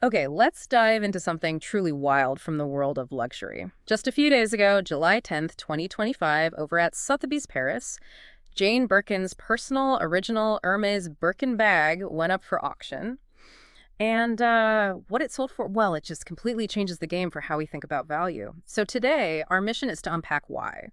Okay, let's dive into something truly wild from the world of luxury. Just a few days ago, July 10th, 2025, over at Sotheby's Paris, Jane Birkin's personal original Hermès Birkin bag went up for auction. And what it sold for, well, it just completely changes the game for how we think about value. So today, our mission is to unpack why.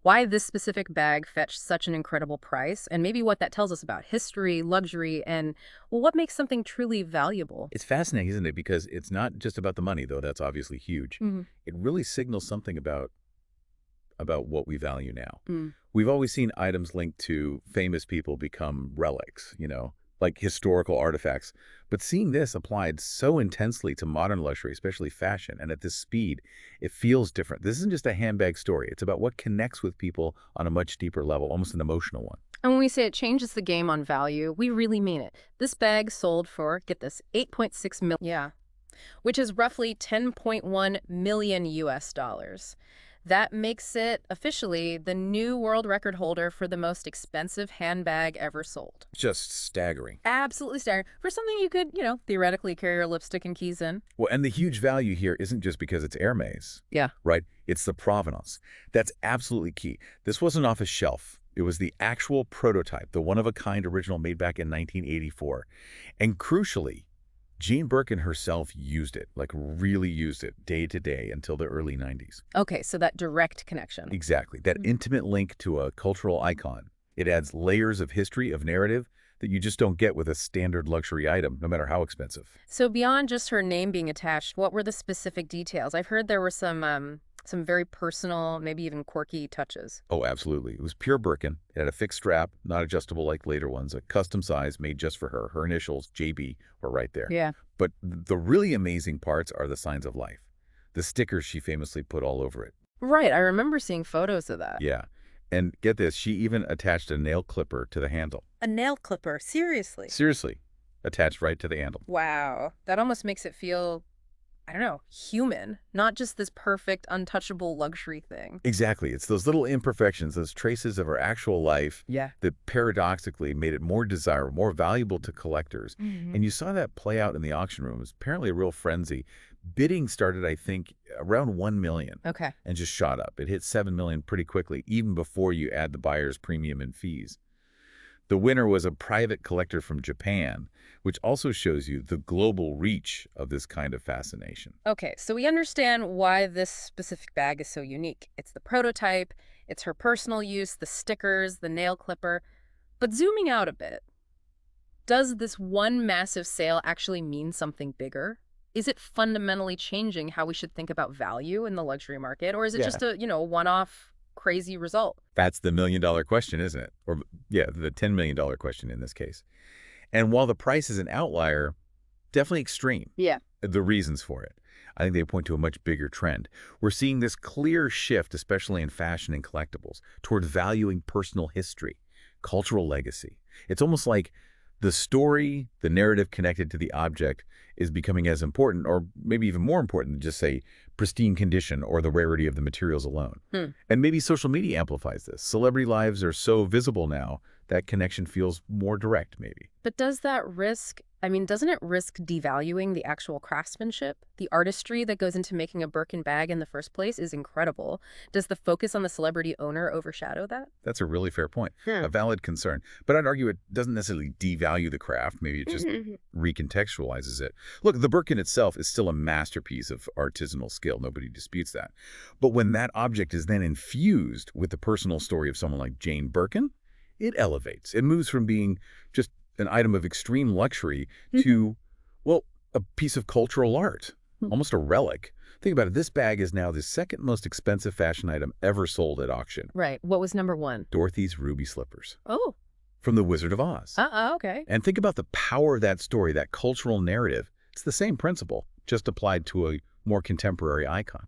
Why this specific bag fetched such an incredible price, and maybe what that tells us about history, luxury, and well, what makes something truly valuable. It's fascinating, isn't it? Because it's not just about the money, though that's obviously huge. Hmm. It really signals something about what we value now. Mm. We've always seen items linked to famous people become relics, like historical artifacts. But seeing this applied so intensely to modern luxury, especially fashion, and at this speed, it feels different. This isn't just a handbag story. It's about what connects with people on a much deeper level, almost an emotional one. And when we say it changes the game on value, we really mean it. This bag sold for, get this, 8.6 million. Yeah, which is roughly 10.1 million US dollars. That makes it officially the new world record holder for the most expensive handbag ever sold. Just staggering. Absolutely staggering. For something you could, theoretically carry your lipstick and keys in. Well, and the huge value here isn't just because it's Hermes, Yeah. right? It's the provenance. That's absolutely key. This wasn't off a shelf. It was the actual prototype, the one-of-a-kind original made back in 1984. And crucially, Jane Birkin herself used it, like really used it day to day until the early 90s. Okay, so that direct connection. Exactly. That Mhm. intimate link to a cultural icon. It adds layers of history, of narrative, that you just don't get with a standard luxury item, no matter how expensive. So beyond just her name being attached, what were the specific details? I've heard there were some very personal, maybe even quirky touches. Oh, absolutely. It was pure Birkin. It had a fixed strap, not adjustable like later ones, a custom size made just for her. Her initials, JB, were right there. Yeah. But the really amazing parts are the signs of life. The stickers she famously put all over it. Right, I remember seeing photos of that. Yeah. And get this, she even attached a nail clipper to the handle. A nail clipper, seriously. Seriously, attached right to the handle. Wow. That almost makes it feel, I don't know, human, not just this perfect, untouchable luxury thing. Exactly. It's those little imperfections, those traces of her actual life Yeah. that paradoxically made it more desirable, more valuable to collectors. Hmm. And you saw that play out in the auction room. It was apparently a real frenzy. Bidding started, I think, around 1 million Okay. and just shot up. It hit 7 million pretty quickly, even before you add the buyer's premium and fees. The winner was a private collector from Japan, which also shows you the global reach of this kind of fascination. Okay, so we understand why this specific bag is so unique. It's the prototype, it's her personal use, the stickers, the nail clipper. But zooming out a bit, does this one massive sale actually mean something bigger? Is it fundamentally changing how we should think about value in the luxury market, or is it Yeah. just a one-off crazy result? That's the million-dollar question, isn't it? Or, yeah, the $10 million question in this case. And while the price is an outlier, definitely extreme, Yeah. the reasons for it, I think they point to a much bigger trend. We're seeing this clear shift, especially in fashion and collectibles, toward valuing personal history, cultural legacy. It's almost like the story, the narrative connected to the object is becoming as important, or maybe even more important than just, say, pristine condition or the rarity of the materials alone. Hmm. And maybe social media amplifies this. Celebrity lives are so visible now, that connection feels more direct, maybe. But doesn't it risk devaluing the actual craftsmanship? The artistry that goes into making a Birkin bag in the first place is incredible. Does the focus on the celebrity owner overshadow that? That's a really fair point, Hmm. a valid concern. But I'd argue it doesn't necessarily devalue the craft. Maybe it just recontextualizes it. Look, the Birkin itself is still a masterpiece of artisanal skill. Nobody disputes that. But when that object is then infused with the personal story of someone like Jane Birkin, it elevates. It moves from being just an item of extreme luxury to, well, a piece of cultural art, almost a relic. Think about it. This bag is now the second most expensive fashion item ever sold at auction. Right. What was number one? Dorothy's ruby slippers Oh. from The Wizard of Oz. Okay. And think about the power of that story, that cultural narrative. It's the same principle, just applied to a more contemporary icon.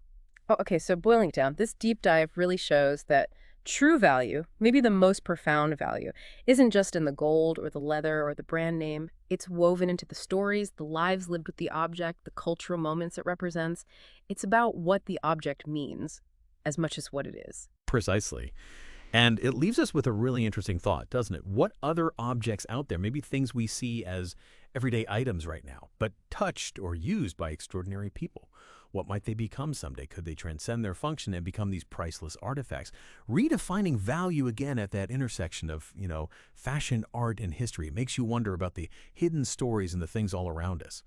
Oh, okay. So boiling it down, this deep dive really shows that true value, maybe the most profound value, isn't just in the gold or the leather or the brand name. It's woven into the stories, the lives lived with the object, the cultural moments it represents. It's about what the object means as much as what it is. Precisely. And it leaves us with a really interesting thought, doesn't it? What other objects out there, maybe things we see as everyday items right now, but touched or used by extraordinary people. What might they become someday? Could they transcend their function and become these priceless artifacts? Redefining value again at that intersection of, fashion, art, and history. It makes you wonder about the hidden stories and the things all around us.